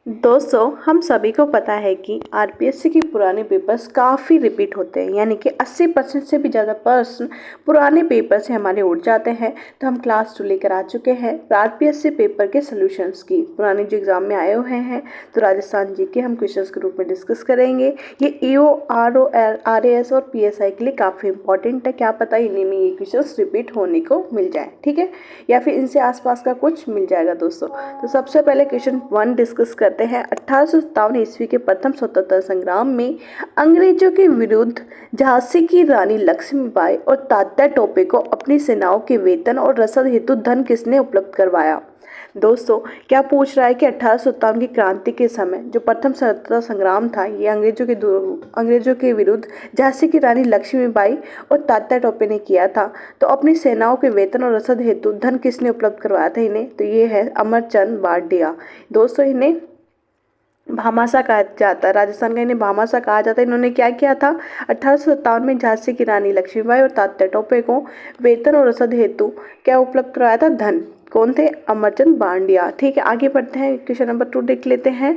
दोस्तों, हम सभी को पता है कि आरपीएससी के पुराने पेपर्स काफ़ी रिपीट होते हैं, यानी कि 80% से भी ज़्यादा प्रश्न पुराने पेपर से हमारे उठ जाते हैं। तो हम क्लास 2 लेकर आ चुके हैं आरपीएससी पेपर के सॉल्यूशंस की। पुराने जो एग्जाम में आए हुए हैं तो राजस्थान जी के हम क्वेश्चंस के रूप में डिस्कस करेंगे। ये ईओ, आरओ, आरएएस और पीएसआई के लिए काफ़ी इंपॉर्टेंट है। क्या पता इन्हीं में ये क्वेश्चंस रिपीट होने को मिल जाए, ठीक है, या फिर इनसे आसपास का कुछ मिल जाएगा दोस्तों। तो सबसे पहले क्वेश्चन 1 डिस्कस करते हैं। 1857 ईस्वी के प्रथम स्वतंत्रता संग्राम में अंग्रेजों के विरुद्ध झांसी की रानी लक्ष्मीबाई और तात्या टोपे को अपनी सेनाओं के वेतन और रसद हेतु धन किसने उपलब्ध करवाया। दोस्तों, क्या पूछ रहा है कि 1857 की क्रांति के समय जो प्रथम स्वतंत्रता संग्राम था, ये अंग्रेजों के विरुद्ध झांसी की रानी लक्ष्मीबाई और तात्या टोपे ने किया था। तो अपनी सेनाओं के वेतन और रसद हेतु धन किसने उपलब्ध करवाया था इन्हें? तो ये है अमरचंद बारडिया। दोस्तों, इन्हें भामाशाह कहा जाता है, राजस्थान का इन्हें भामाशाह कहा जाता है। इन्होंने क्या किया था? 1857 में झांसी की रानी लक्ष्मीबाई और तात्या टोपे को वेतन और रसद हेतु क्या उपलब्ध करवाया था? धन। कौन थे? अमरचंद बांडिया। ठीक है, आगे बढ़ते हैं। क्वेश्चन नंबर 2 देख लेते हैं।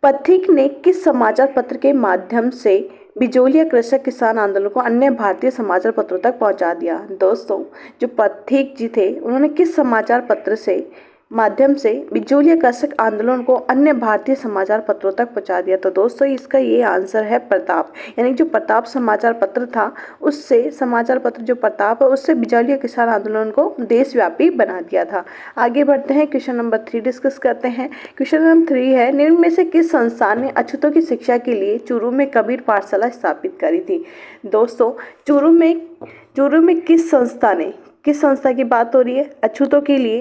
पथिक ने किस समाचार पत्र के माध्यम से बिजोलिया कृषक किसान आंदोलन को अन्य भारतीय समाचार पत्रों तक पहुंचा दिया? दोस्तों, जो पथिक जी थे उन्होंने किस समाचार पत्र से माध्यम से बिजोलिया कृषक आंदोलन को अन्य भारतीय समाचार पत्रों तक पहुंचा दिया? तो दोस्तों, इसका ये आंसर है प्रताप। यानी जो प्रताप समाचार पत्र था, उससे समाचार पत्र जो प्रताप है उससे बिजोलिया किसान आंदोलन को देशव्यापी बना दिया था। आगे बढ़ते हैं, क्वेश्चन नंबर 3 डिस्कस करते हैं। क्वेश्चन नंबर 3 है, निम्न में से किस संस्थान ने अछूतों की शिक्षा के लिए चूरू में कबीर पाठशाला स्थापित करी थी? दोस्तों, चूरू में किस संस्था की बात हो रही है? अछूतों के लिए।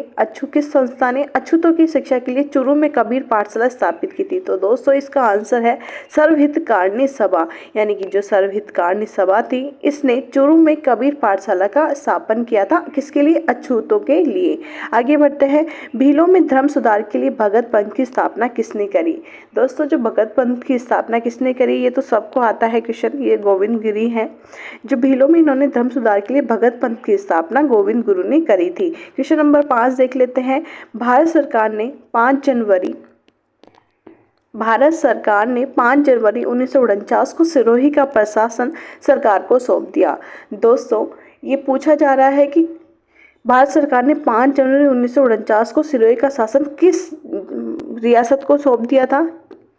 किस संस्था ने अछूतों की शिक्षा के लिए चूरू में कबीर पाठशाला स्थापित की थी? तो दोस्तों, इसका आंसर है सर्वहितकारिणी सभा। यानी कि जो सर्वहितकारिणी सभा थी, इसने चूरू में कबीर पाठशाला का स्थापन किया था। किसके लिए? अछूतों के लिए। आगे बढ़ते हैं। भीलों में धर्म सुधार के लिए भगत पंथ की स्थापना किसने करी? दोस्तों, जो भगत पंथ की स्थापना किसने करी, ये तो सबको आता है क्वेश्चन। ये गोविंद गिरी हैं। जो भीलों में इन्होंने धर्म सुधार के लिए भगत पंथ की स्थापना गोविंद गुरु ने करी थी। क्वेश्चन नंबर 5 देख लेते हैं। भारत सरकार ने 5 जनवरी 1949 को सिरोही का प्रशासन सरकार को सौंप दिया। दोस्तों, ये पूछा जा रहा है कि भारत सरकार ने 5 जनवरी 1949 को सिरोही का शासन किस रियासत को सौंप दिया था?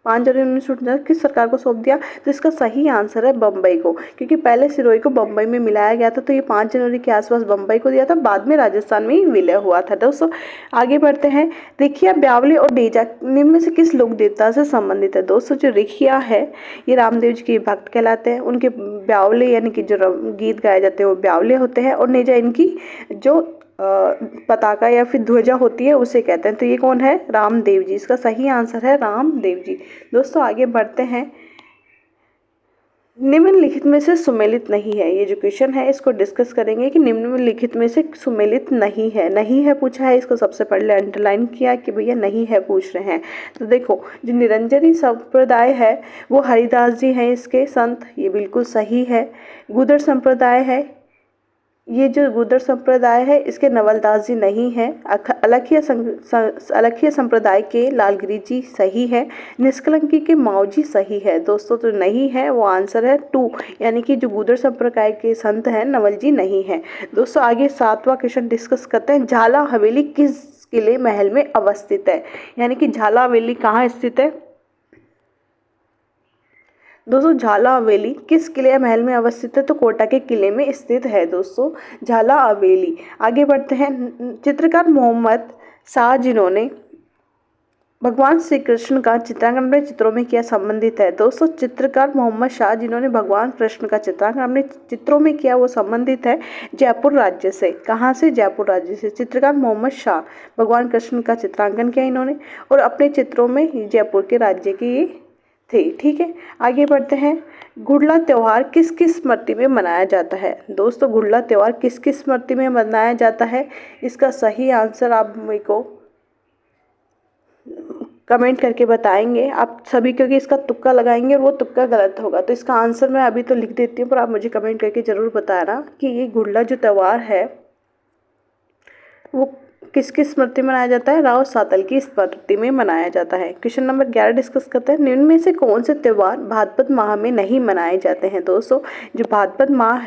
5 जनवरी 1949 किस सरकार को सौंप दिया? तो इसका सही आंसर है बम्बई को, क्योंकि पहले सिरोही को बम्बई में मिलाया गया था। तो ये 5 जनवरी के आसपास बम्बई को दिया था, बाद में राजस्थान में ही विलय हुआ था। दोस्तों, आगे बढ़ते हैं। रिखिया, ब्यावली और डेजा निम्न में से किस लोक देवता से संबंधित है? दोस्तों, जो रिखिया है ये रामदेव जी के भक्त कहलाते हैं। उनके ब्यावले यानी कि जो गीत गाए जाते हैं वो ब्यावले होते हैं, और नेजा इनकी जो पताका या फिर ध्वजा होती है उसे कहते हैं। तो ये कौन है? रामदेव जी। इसका सही आंसर है रामदेव जी। दोस्तों, आगे बढ़ते हैं। निम्नलिखित में से सुमेलित नहीं है, ये जो क्वेश्चन है इसको डिस्कस करेंगे कि निम्नलिखित में से सुमेलित नहीं है पूछा है। इसको सबसे पहले अंडरलाइन किया कि भैया नहीं है पूछ रहे हैं। तो देखो, जो निरंजनी संप्रदाय है वो हरिदास जी हैं इसके संत, ये बिल्कुल सही है। गुदर संप्रदाय है, ये जो गुर्जर संप्रदाय है इसके नवलदास जी नहीं है। अलखिया संप्रदाय के लालगिरी जी सही है। निष्कलंकी के माऊ जी सही है। दोस्तों, तो नहीं है, वो आंसर है 2, यानी कि जो गुर्जर संप्रदाय के संत हैं नवल जी नहीं है। दोस्तों, आगे 7वां क्वेश्चन डिस्कस करते हैं। झाला हवेली किस किले महल में अवस्थित है? यानी कि झाला हवेली कहाँ स्थित है? दोस्तों, झाला हवेली किस किले या महल में अवस्थित है? तो कोटा के किले में स्थित है दोस्तों झाला हवेली। आगे बढ़ते हैं। चित्रकार मोहम्मद शाह जिन्होंने भगवान श्री कृष्ण का चित्रांकन अपने चित्रों में किया संबंधित है? दोस्तों, चित्रकार मोहम्मद शाह जिन्होंने भगवान कृष्ण का चित्रांकन अपने चित्रों में किया वो संबंधित है जयपुर राज्य से। कहाँ से? जयपुर राज्य से। चित्रकार मोहम्मद शाह भगवान कृष्ण का चित्रांकन किया इन्होंने, और अपने चित्रों में जयपुर के राज्य के ये थे। ठीक है, आगे बढ़ते हैं। गुड़ला त्यौहार किस किस स्मृति में मनाया जाता है? दोस्तों, गुड़ला त्यौहार किस किस स्मृति में मनाया जाता है? इसका सही आंसर आप मेरे को कमेंट करके बताएंगे आप सभी, क्योंकि इसका तुक्का लगाएंगे और वो तुक्का गलत होगा। तो इसका आंसर मैं अभी तो लिख देती हूँ, पर आप मुझे कमेंट करके ज़रूर बताना कि ये गुड़ला जो त्यौहार है वो किसकी स्मृति में मनाया जाता है? राव सातल की स्मृति में मनाया जाता है। क्वेश्चन नंबर 11 डिस्कस करते हैं, निम्न में से कौन से त्योहार भाद्रपद माह में नहीं मनाए जाते हैं? दोस्तों जो भाद्रपद माह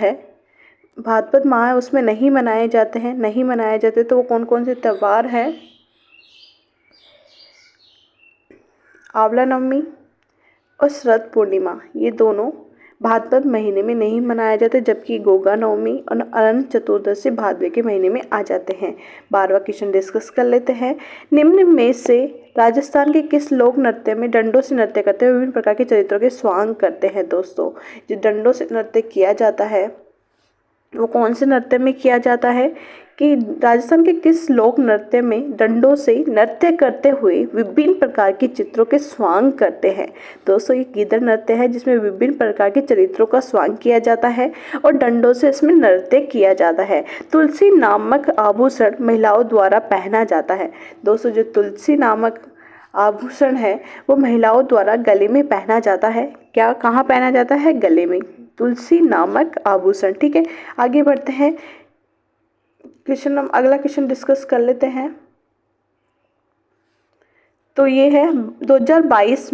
है उसमें नहीं मनाए जाते हैं, नहीं मनाए जाते, तो वो कौन कौन से त्योहार हैं? आंवला नवमी और शरद पूर्णिमा, ये दोनों भाद्रपद महीने में नहीं मनाए जाते, जबकि गोगा नवमी और अनंत चतुर्दशी भादवे के महीने में आ जाते हैं। 12वां क्वेश्चन डिस्कस कर लेते हैं, निम्न में से राजस्थान के किस लोक नृत्य में डंडों से नृत्य करते हुए विभिन्न प्रकार के चरित्रों के स्वांग करते हैं? दोस्तों जो डंडों से नृत्य किया जाता है वो कौन से नृत्य में किया जाता है कि राजस्थान के किस लोक नृत्य में डंडों से नृत्य करते हुए विभिन्न प्रकार के चित्रों के स्वांग करते हैं? दोस्तों ये गिद्ध नृत्य है जिसमें विभिन्न प्रकार के चरित्रों का स्वांग किया जाता है और डंडों से इसमें नृत्य किया जाता है। तुलसी नामक आभूषण महिलाओं द्वारा पहना जाता है। दोस्तों जो तुलसी नामक आभूषण है वो महिलाओं द्वारा गले में पहना जाता है। क्या, कहाँ पहना जाता है? गले में, तुलसी नामक आभूषण। ठीक है, आगे बढ़ते हैं, अगला क्वेश्चन डिस्कस कर लेते हैं। तो ये है 2022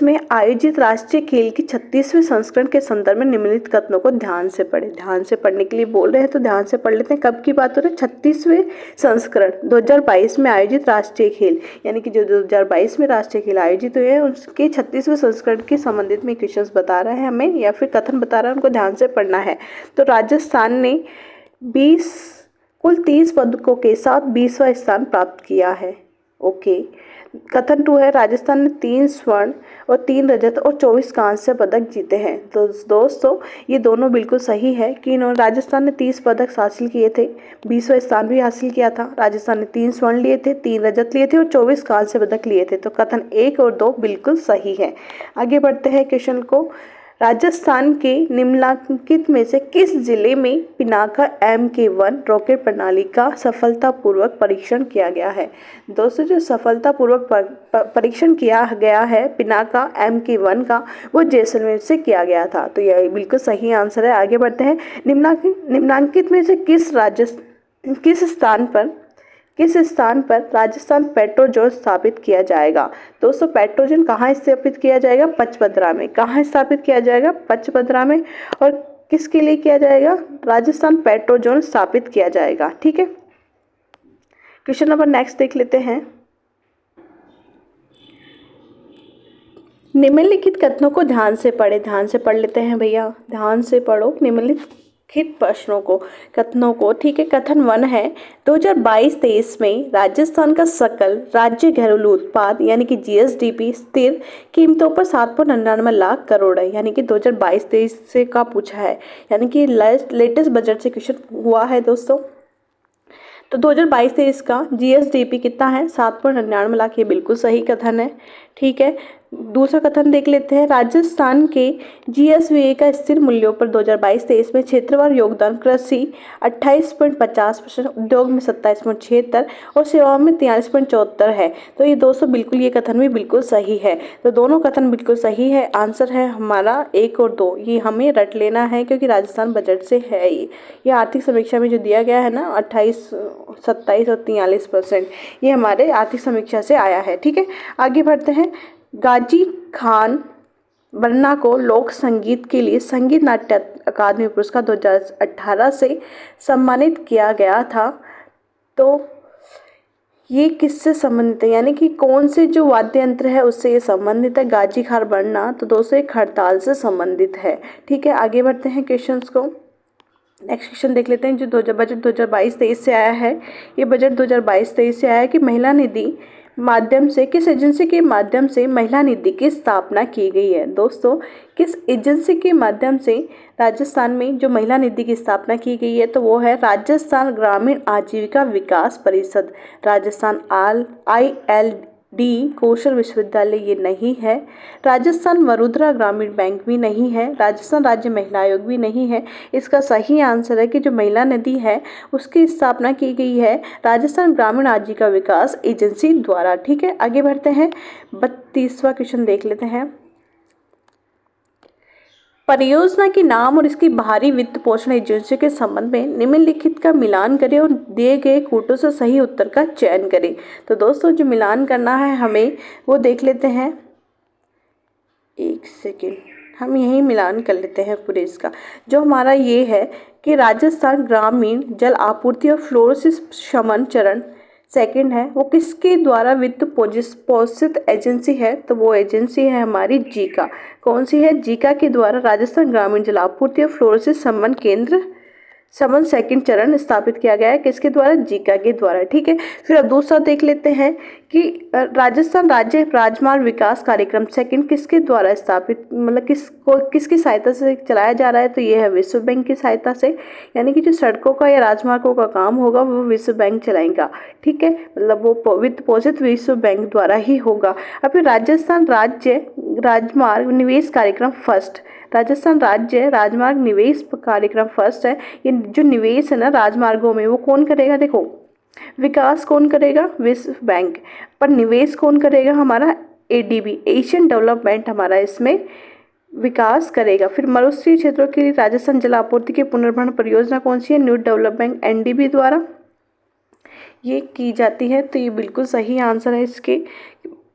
में आयोजित राष्ट्रीय खेल की 36वें संस्करण के संदर्भ में निम्नलिखित कथनों को ध्यान से पढ़ें। ध्यान से पढ़ने के लिए बोल रहे हैं तो ध्यान से पढ़ लेते हैं। कब की बात हो रही है? 36वें संस्करण 2022 में आयोजित राष्ट्रीय खेल, यानी कि जो 2022 में राष्ट्रीय खेल आयोजित हुए हैं उसके 36वें संस्करण के संबंधित में क्वेश्चन बता रहा है हमें, या फिर कथन बता रहा है, उनको ध्यान से पढ़ना है। तो राजस्थान ने कुल 30 पदकों के साथ 20वां स्थान प्राप्त किया है। ओके, कथन 2 है, राजस्थान ने 3 स्वर्ण और 3 रजत और 24 कांस्य पदक जीते हैं। तो दोस्तों ये दोनों बिल्कुल सही है कि राजस्थान ने 30 पदक हासिल किए थे, 20वां स्थान भी हासिल किया था। राजस्थान ने 3 स्वर्ण लिए थे, 3 रजत लिए थे और 24 कांस्य पदक लिए थे। तो कथन 1 और 2 बिल्कुल सही है। आगे बढ़ते हैं क्वेश्चन को, राजस्थान के निम्नलिखित में से किस जिले में पिनाका MK1 रॉकेट प्रणाली का सफलतापूर्वक परीक्षण किया गया है? दोस्तों जो सफलतापूर्वक परीक्षण किया गया है पिनाका MK1 का, वो जैसलमेर से किया गया था। तो यह बिल्कुल सही आंसर है। आगे बढ़ते हैं, निम्नांकित में से किस स्थान पर राजस्थान पेट्रोजोन स्थापित किया जाएगा? दोस्तों पेट्रोजोन कहाँ स्थापित किया जाएगा? पचपदरा में। कहाँ स्थापित किया जाएगा? पचपदरा में। और किसके लिए किया जाएगा? राजस्थान पेट्रोजोन स्थापित किया जाएगा। ठीक है, क्वेश्चन नंबर नेक्स्ट देख लेते हैं, निम्नलिखित कथनों को ध्यान से पढ़े। ध्यान से पढ़ लेते हैं भैया, ध्यान से पढ़ो निम्नलिखित प्रश्नों को, कथनों को। ठीक है, कथन 1 है, 2022-23 में राजस्थान का सकल राज्य घरेलू उत्पाद यानी कि GSDP स्थिर कीमतों पर 7.99 लाख करोड़ है, यानी कि 2022-23 से का पूछा है, यानी कि लेटेस्ट बजट से क्वेश्चन हुआ है दोस्तों। तो 2022-23 का GSDP कितना है? 7.99 लाख, ये बिल्कुल सही कथन है। ठीक है, दूसरा कथन देख लेते हैं, राजस्थान के GSVA का स्थिर मूल्यों पर 2022-23 में क्षेत्रवार योगदान कृषि 28.50%, उद्योग में 27.76 और सेवाओं में 43.74 है। तो ये दोस्तों बिल्कुल, ये कथन भी बिल्कुल सही है। तो दोनों कथन बिल्कुल सही है। आंसर है हमारा 1 और 2, ये हमें रट लेना है क्योंकि राजस्थान बजट से है। ये आर्थिक समीक्षा में जो दिया गया है ना 28, 27 और 43%, ये हमारे आर्थिक समीक्षा से आया है। ठीक है, आगे बढ़ते हैं, गाजी खान बन्ना को लोक संगीत के लिए संगीत नाट्य अकादमी पुरस्कार 2018 से सम्मानित किया गया था। तो ये किससे संबंधित है, यानी कि कौन से जो वाद्य यंत्र है उससे ये संबंधित है? गाजी खान बन्ना, तो दोस्तों एक हड़ताल से संबंधित है। ठीक है, आगे बढ़ते हैं क्वेश्चंस को। नेक्स्ट क्वेश्चन देख लेते हैं जो बजट 2022-23 से आया है। ये बजट 2022-23 से आया है कि महिला निधि माध्यम से किस एजेंसी के माध्यम से महिला निधि की स्थापना की गई है? दोस्तों किस एजेंसी के माध्यम से राजस्थान में जो महिला निधि की स्थापना की गई है? तो वो है राजस्थान ग्रामीण आजीविका विकास परिषद। राजस्थान ILD कौशल विश्वविद्यालय ये नहीं है। राजस्थान वरुधरा ग्रामीण बैंक भी नहीं है। राजस्थान राज्य महिला आयोग भी नहीं है। इसका सही आंसर है कि जो महिला निधि है उसकी स्थापना की गई है राजस्थान ग्रामीण आजीविका विकास एजेंसी द्वारा। ठीक है, आगे बढ़ते हैं, 32वां क्वेश्चन देख लेते हैं। परियोजना के नाम और इसकी बाहरी वित्त पोषण एजेंसी के संबंध में निम्नलिखित का मिलान करें और दिए गए कोटों से सही उत्तर का चयन करें। तो दोस्तों जो मिलान करना है हमें वो देख लेते हैं। एक सेकेंड, हम यही मिलान कर लेते हैं पूरे इसका। जो हमारा ये है कि राजस्थान ग्रामीण जल आपूर्ति और फ्लोरोसिस शमन चरण सेकंड है, वो किसके द्वारा वित्त पोषित एजेंसी है? तो वो एजेंसी है हमारी जीका। कौन सी है? जीका के द्वारा राजस्थान ग्रामीण जल आपूर्ति और फ्लोरोसिस शमन केंद्र समन सेकंड चरण स्थापित किया गया है। किसके द्वारा? जीका के द्वारा। ठीक है, फिर अब दूसरा देख लेते हैं कि राजस्थान राज्य राजमार्ग विकास कार्यक्रम सेकंड किसके द्वारा स्थापित, मतलब किसकी सहायता से चलाया जा रहा है? तो ये है विश्व बैंक की सहायता से, यानी कि जो सड़कों का या राजमार्गों का काम होगा वो विश्व बैंक चलाएगा। ठीक है, मतलब वो वित्त पोषित विश्व बैंक द्वारा ही होगा। अब फिर राजस्थान राज्य राजमार्ग निवेश कार्यक्रम फर्स्ट, राजस्थान राज्य राजमार्ग निवेश कार्यक्रम फर्स्ट है। ये जो निवेश है ना राजमार्गों में वो कौन करेगा? देखो, विकास कौन करेगा? विश्व बैंक। पर निवेश कौन करेगा? हमारा एडीबी, एशियन डेवलपमेंट हमारा इसमें विकास करेगा। फिर मरुस्थलीय क्षेत्रों के लिए राजस्थान जल आपूर्ति की पुनर्भरण परियोजना कौन सी है? न्यू डेवलपमेंट एनडीबी द्वारा ये की जाती है। तो ये बिल्कुल सही आंसर है इसके।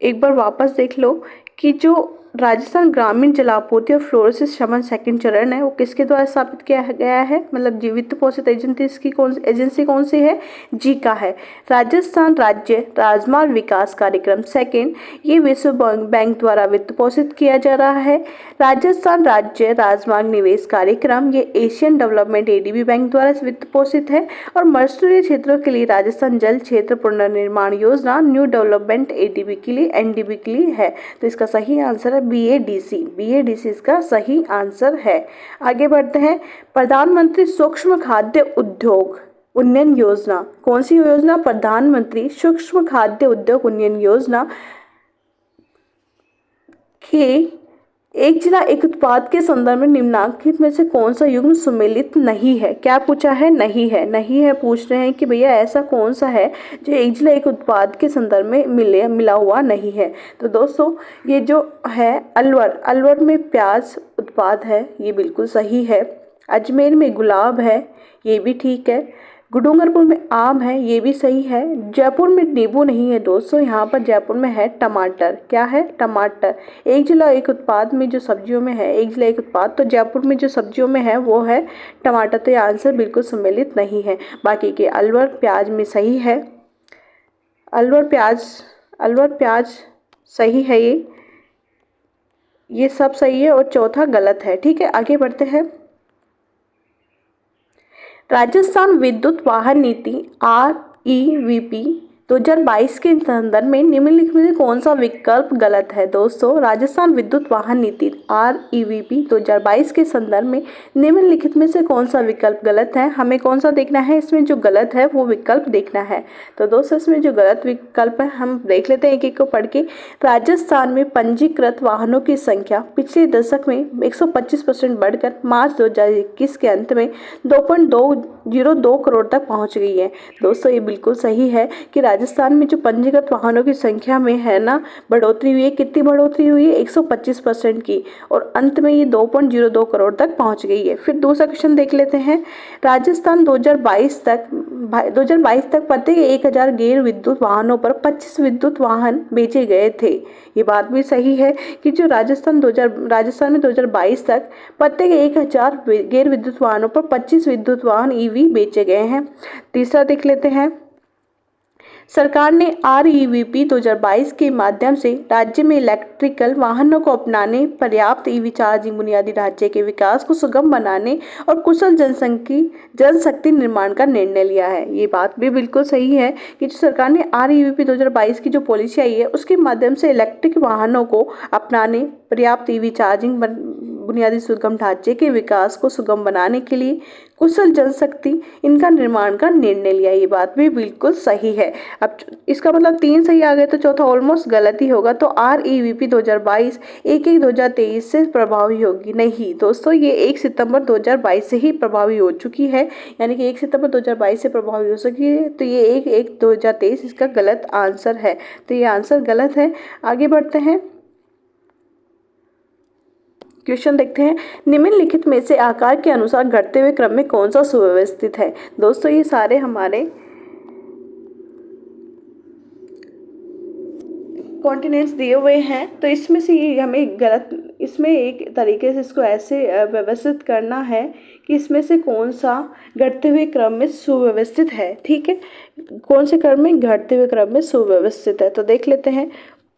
एक बार वापस देख लो कि जो राजस्थान ग्रामीण जल आपूर्ति और फ्लोरोसिस शमन सेकंड चरण है वो किसके द्वारा स्थापित किया गया है? मतलब वित्त पोषित एजेंसी कौन सी है? जीका है। राजस्थान राज्य राजमार्ग विकास कार्यक्रम सेकंड, ये विश्व बैंक द्वारा वित्त पोषित किया जा रहा है। राजस्थान राज्य राजमार्ग निवेश कार्यक्रम ये एशियन डेवलपमेंट एडीबी बैंक द्वारा वित्त पोषित है। और मरुस्थलीय क्षेत्रों के लिए राजस्थान जल क्षेत्र पुनर्निर्माण योजना न्यू डेवलपमेंट एडीबी के लिए एनडीबी के लिए है। तो इसका सही आंसर है बीएडीसी इसका सही आंसर है। आगे बढ़ते हैं। प्रधानमंत्री सूक्ष्म खाद्य उद्योग उन्नयन योजना, कौन सी योजना? प्रधानमंत्री सूक्ष्म खाद्य उद्योग उन्नयन योजना के एक जिला एक उत्पाद के संदर्भ में निम्नलिखित में से कौन सा युग्म सम्मिलित नहीं है? क्या पूछा है? नहीं है पूछ रहे हैं कि भैया ऐसा कौन सा है जो एक जिला एक उत्पाद के संदर्भ में मिला हुआ नहीं है। तो दोस्तों ये जो है अलवर में प्याज उत्पाद है, ये बिल्कुल सही है। अजमेर में गुलाब है, ये भी ठीक है। डूंगरपुर में आम है, ये भी सही है। जयपुर में नींबू नहीं है दोस्तों, यहाँ पर जयपुर में है टमाटर। क्या है? टमाटर। एक जिला एक उत्पाद में जो सब्जियों में है, एक जिला एक उत्पाद, तो जयपुर में जो सब्जियों में है वो है टमाटर। तो ये आंसर बिल्कुल सम्मिलित नहीं है। बाकी के अलवर प्याज में सही है। अलवर प्याज सही है। ये सब सही है और चौथा गलत है। ठीक है, आगे बढ़ते हैं। राजस्थान विद्युत वाहन नीति REVP 2022 के संदर्भ में निम्नलिखित में कौन सा विकल्प गलत है? दोस्तों राजस्थान विद्युत वाहन नीति REVP 2022 के संदर्भ में निम्नलिखित में से कौन सा विकल्प गलत है? हमें कौन सा देखना है? इसमें जो गलत है वो विकल्प देखना है। तो दोस्तों इसमें जो गलत विकल्प है हम देख लेते हैं एक एक को पढ़ के। राजस्थान में पंजीकृत वाहनों की संख्या पिछले दशक में 125% बढ़कर मार्च 2021 के अंत में 2.202 करोड़ तक पहुंच गई है। दोस्तों ये बिल्कुल सही है कि राजस्थान में जो पंजीकृत वाहनों की संख्या में है ना बढ़ोतरी हुई है। कितनी बढ़ोतरी हुई है? 125% की, और अंत में ये 2.02 करोड़ तक पहुंच गई है। फिर दूसरा क्वेश्चन देख लेते हैं। राजस्थान 2022 तक प्रत्येक 1000 गैर विद्युत वाहनों पर 25 विद्युत वाहन बेचे गए थे। ये बात भी सही है कि जो राजस्थान में 2022 तक प्रत्येक 1000 गैर विद्युत वाहनों पर 25 विद्युत वाहन EV बेचे गए हैं। तीसरा देख लेते हैं। सरकार ने REVP 2022 के माध्यम से राज्य में इलेक्ट्रिकल वाहनों को अपनाने, पर्याप्त EV चार्जिंग बुनियादी ढांचे के विकास को सुगम बनाने और कुशल जनशक्ति निर्माण का निर्णय लिया है। ये बात भी बिल्कुल सही है कि जो सरकार ने REVP 2022 की जो पॉलिसी आई है उसके माध्यम से इलेक्ट्रिक वाहनों को अपनाने, पर्याप्त EV चार्जिंग बुनियादी सुगम ढांचे के विकास को सुगम बनाने के लिए कुशल जनशक्ति इनका निर्माण का निर्णय लिया। ये बात भी बिल्कुल सही है। अब इसका मतलब 3 सही आ गए तो चौथा ऑलमोस्ट गलत ही होगा। तो REVP 2022 1/1/2023 से प्रभावी होगी नहीं दोस्तों, ये 1 सितंबर 2022 से ही प्रभावी हो चुकी है, यानी कि 1 सितंबर 2022 से प्रभावी हो सकी है। तो ये 1/1/2023 इसका गलत आंसर है। तो ये आंसर गलत है। आगे बढ़ते हैं। क्वेश्चन देखते हैं, निम्नलिखित में से आकार के अनुसार घटते हुए क्रम में कौन सा सुव्यवस्थित है। दोस्तों ये सारे हमारे कॉन्टिनेंट्स दिए हुए हैं, तो इसमें से ये हमें गलत, इसमें एक तरीके से इसको ऐसे व्यवस्थित करना है कि इसमें से कौन सा घटते हुए क्रम में सुव्यवस्थित है। ठीक है, कौन से क्रम में घटते हुए क्रम में सुव्यवस्थित है, तो देख लेते हैं।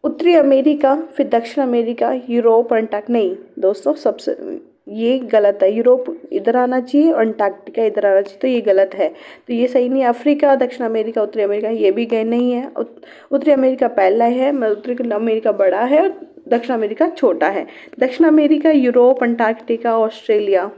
उत्तरी अमेरिका, फिर दक्षिण अमेरिका, यूरोप, अंटार्कटिका। नहीं दोस्तों, सबसे ये गलत है। यूरोप इधर आना चाहिए और अंटार्कटिका इधर आना चाहिए, तो ये गलत है, तो ये सही नहीं है। अफ्रीका, दक्षिण अमेरिका, उत्तरी अमेरिका, ये भी गए नहीं है। उत्तरी अमेरिका पहला है, उत्तरी अमेरिका बड़ा है और दक्षिण अमेरिका छोटा है। दक्षिण अमेरिका, यूरोप, अंटार्कटिका, ऑस्ट्रेलिया,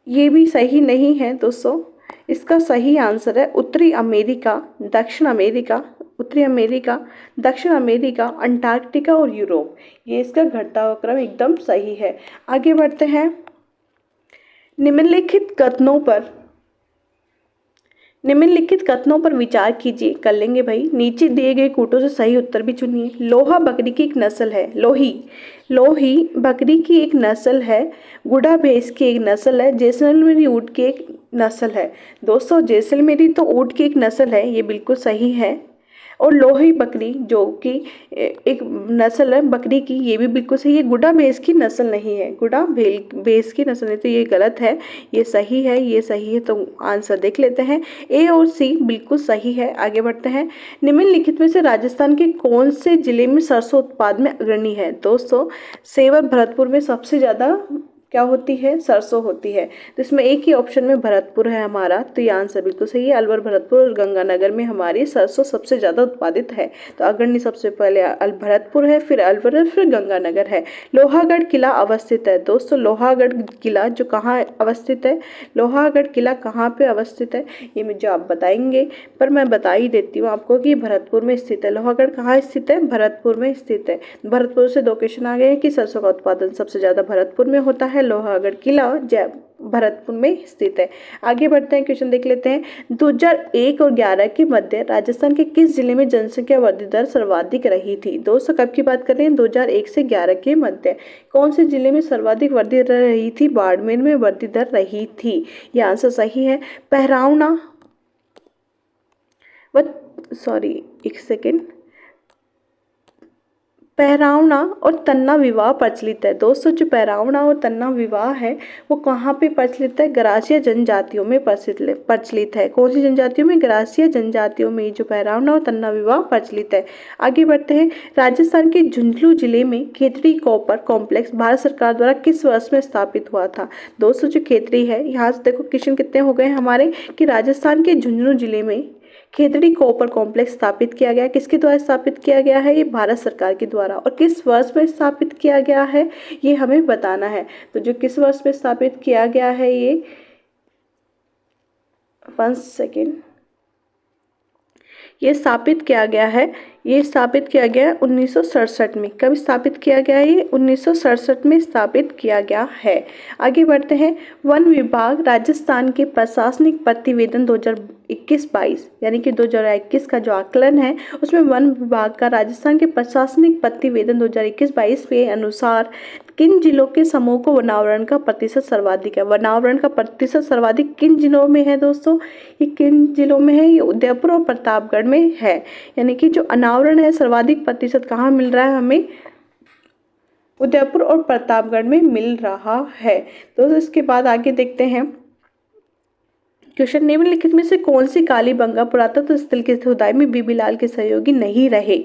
ये भी सही नहीं है दोस्तों। इसका सही आंसर है उत्तरी अमेरिका, दक्षिण अमेरिका, उत्तरी अमेरिका, दक्षिण अमेरिका, अंटार्कटिका और यूरोप, ये इसका घटता हुआ क्रम एकदम सही है। आगे बढ़ते हैं। निम्नलिखित कथनों पर विचार कीजिए। कर लेंगे भाई। नीचे दिए गए कूटों से सही उत्तर भी चुनिए। लोहा बकरी की एक नस्ल है। लोही बकरी की एक नस्ल है। गुड़ा भैंस की एक नस्ल है। जैसलमेरी ऊँट की एक नस्ल है। दोस्तों जैसलमेरी तो ऊँट की एक नस्ल है, ये बिल्कुल सही है। और लोही बकरी जो कि एक नस्ल है बकरी की, ये भी बिल्कुल सही है। गुड़ा भैंस की नस्ल नहीं है, गुड़ा भैंस की नस्ल नहीं, तो ये गलत है। ये सही है, ये सही है, तो आंसर देख लेते हैं। ए और सी बिल्कुल सही है। आगे बढ़ते हैं। निम्नलिखित में से राजस्थान के कौन से जिले में सरसों उत्पाद में अग्रणी है। दोस्तों सेवर भरतपुर में सबसे ज़्यादा क्या होती है, सरसों होती है, तो इसमें एक ही ऑप्शन में भरतपुर है हमारा, तो ये आंसर बिल्कुल सही है। अलवर, भरतपुर और गंगानगर में हमारी सरसों सबसे ज़्यादा उत्पादित है, तो अग्रणी सबसे पहले भरतपुर है, फिर अलवर है, फिर गंगानगर है। लोहागढ़ किला अवस्थित है। दोस्तों लोहागढ़ किला जो कहाँ अवस्थित है, लोहागढ़ किला कहाँ पे अवस्थित है, ये मुझे आप बताएंगे, पर मैं बता ही देती हूँ आपको कि भरतपुर में स्थित है। लोहागढ़ कहाँ स्थित है, भरतपुर में स्थित है। भरतपुर से 2 क्वेश्चन आ गए कि सरसों का उत्पादन सबसे ज़्यादा भरतपुर में होता है। लोहागढ़ किला भरतपुर में स्थित है। आगे बढ़ते हैं, क्वेश्चन देख लेते हैं। 2001 और 11 के मध्य राजस्थान के किस जिले में जनसंख्या वृद्धि दर सर्वाधिक रही थी। दोस्तों कब की बात कर रहे हैं, 2001 से 11 के मध्य कौन से जिले में सर्वाधिक वृद्धि दर रही थी। बाड़मेर में वृद्धि दर रही थी, यह आंसर सही है। पहरावना एक सेकेंड, पहरावना और तन्ना विवाह प्रचलित है। दोस्तों जो पहरावना और तन्ना विवाह है वो कहाँ पे प्रचलित है, ग्रासीय जनजातियों में प्रचलित है। कौन सी जनजातियों में, ग्रासीय जनजातियों में जो पहरावना और तन्ना विवाह प्रचलित है। आगे बढ़ते हैं। राजस्थान के झुंझुनू जिले में खेतड़ी कॉपर कॉम्प्लेक्स भारत सरकार द्वारा किस वर्ष में स्थापित हुआ था। दोस्तों जो खेतड़ी है, यहाँ से देखो क्वेश्चन कितने हो गए हमारे, कि राजस्थान के झुंझुनू जिले में खेतड़ी कॉपर कॉम्प्लेक्स स्थापित किया गया, किसके द्वारा स्थापित किया गया है, ये भारत सरकार के द्वारा, और किस वर्ष में स्थापित किया गया है ये हमें बताना है। तो जो किस वर्ष में स्थापित किया गया है, ये 1 सेकेंड, ये स्थापित किया गया है, ये स्थापित किया गया 1967 में। कब स्थापित किया गया है, ये 1967 में स्थापित किया गया है। आगे बढ़ते हैं। वन विभाग राजस्थान के प्रशासनिक प्रतिवेदन 2021-22 यानी कि 2021 का जो आकलन है उसमें वन विभाग का राजस्थान के प्रशासनिक प्रतिवेदन 2021-22 के अनुसार किन जिलों के समूह को वनावरण का प्रतिशत सर्वाधिक है। वनावरण का प्रतिशत सर्वाधिक किन जिलों में है दोस्तों, ये किन जिलों में है, ये उदयपुर और प्रतापगढ़ में है। यानी कि जो अनावरण है सर्वाधिक प्रतिशत कहाँ मिल रहा है हमें, उदयपुर और प्रतापगढ़ में मिल रहा है। तो इसके बाद आगे देखते हैं। क्वेश्चन, निम्नलिखित में से कौन सी कालीबंगा पुरातत्व स्थल की खुदाई में बीबीलाल के सहयोगी नहीं रहे।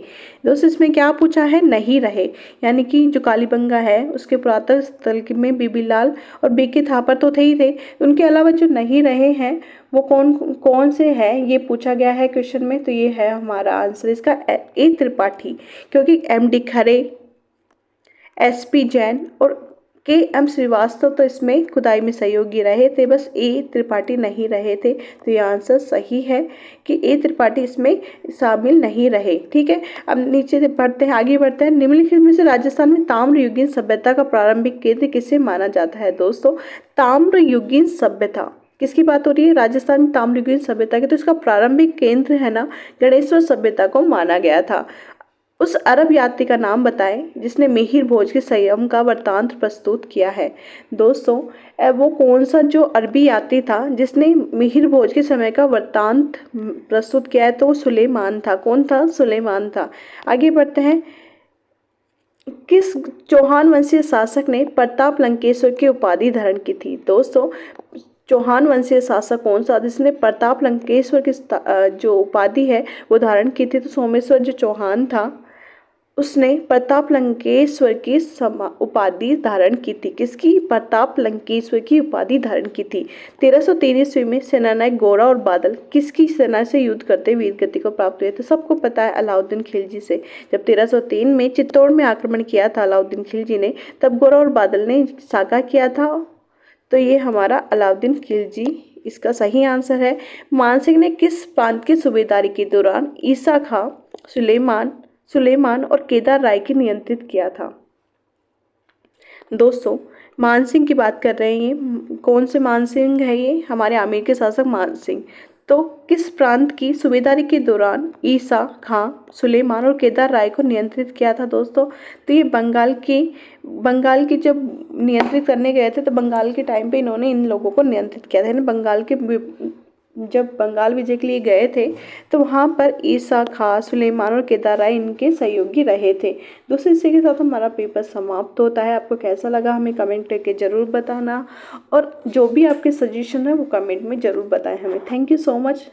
दोस्तों इसमें क्या पूछा है, नहीं रहे, यानी कि जो कालीबंगा है उसके पुरातत्व स्थल में बीबीलाल और बीके थापर तो थे ही थे, उनके अलावा जो नहीं रहे हैं वो कौन कौन से हैं ये पूछा गया है क्वेश्चन में। तो ये है हमारा आंसर इसका ए त्रिपाठी, क्योंकि MD खरे, SP जैन और KM श्रीवास्तव तो इसमें खुदाई में सहयोगी रहे थे, बस ए त्रिपाठी नहीं रहे थे। तो ये आंसर सही है कि ए त्रिपाठी इसमें शामिल नहीं रहे। ठीक है, अब नीचे से बढ़ते हैं, आगे बढ़ते हैं। निम्नलिखित में से राजस्थान में ताम्रयुगीन सभ्यता का प्रारंभिक केंद्र किसे माना जाता है। दोस्तों ताम्रयुगीन सभ्यता किसकी बात हो रही है, राजस्थान में ताम्रयुगीन सभ्यता की, तो इसका प्रारंभिक केंद्र है ना गणेश्वर सभ्यता को माना गया था। उस अरब यात्री का नाम बताएं जिसने मिहिर भोज के संयम का वृत्तांत प्रस्तुत किया है। दोस्तों, वो कौन सा जो अरबी यात्री था जिसने मिहिर भोज के समय का वृत्तांत प्रस्तुत किया है, तो वो सुलेमान था। कौन था? सुलेमान था। आगे बढ़ते हैं। किस चौहान वंशीय शासक ने प्रताप लंकेश्वर की उपाधि धारण की थी? दोस्तों, चौहान वंशीय शासक कौन सा जिसने प्रताप लंकेश्वर की जो उपाधि है वो धारण की थी? तो सोमेश्वर जो चौहान था उसने प्रताप लंकेश्वर की उपाधि धारण की थी। किसकी? प्रताप लंकेश्वर की उपाधि धारण की थी। 1303 ईस्वी में सेनानायक गोरा और बादल किसकी सेना से युद्ध करते वीर गति को प्राप्त हुए? तो सबको पता है, अलाउद्दीन खिलजी से। जब 1303 में चित्तौड़ में आक्रमण किया था अलाउद्दीन खिलजी ने, तब गोरा और बादल ने साका किया था। तो ये हमारा अलाउद्दीन खिलजी इसका सही आंसर है। मानसिंह ने किस प्रांत की सूबेदारी के दौरान ईसा खां, सुलेमान और केदार राय की नियंत्रित किया था? दोस्तों, मानसिंह की बात कर रहे हैं। कौन से मानसिंह है ये? हमारे आमेर के शासक मानसिंह। तो किस प्रांत की सूबेदारी के दौरान ईसा खां, सुलेमान और केदार राय को नियंत्रित किया था? दोस्तों, तो ये बंगाल की जब नियंत्रित करने गए थे तो बंगाल के टाइम पे इन्होंने इन लोगों को नियंत्रित किया था। जब बंगाल विजय के लिए गए थे तो वहाँ पर ईसा खां, सुलेमान और केदार राय इनके सहयोगी रहे थे। दोस्तों, इसी के साथ हमारा पेपर समाप्त होता है। आपको कैसा लगा हमें कमेंट करके ज़रूर बताना, और जो भी आपके सजेशन है वो कमेंट में ज़रूर बताएं हमें। Thank you so much.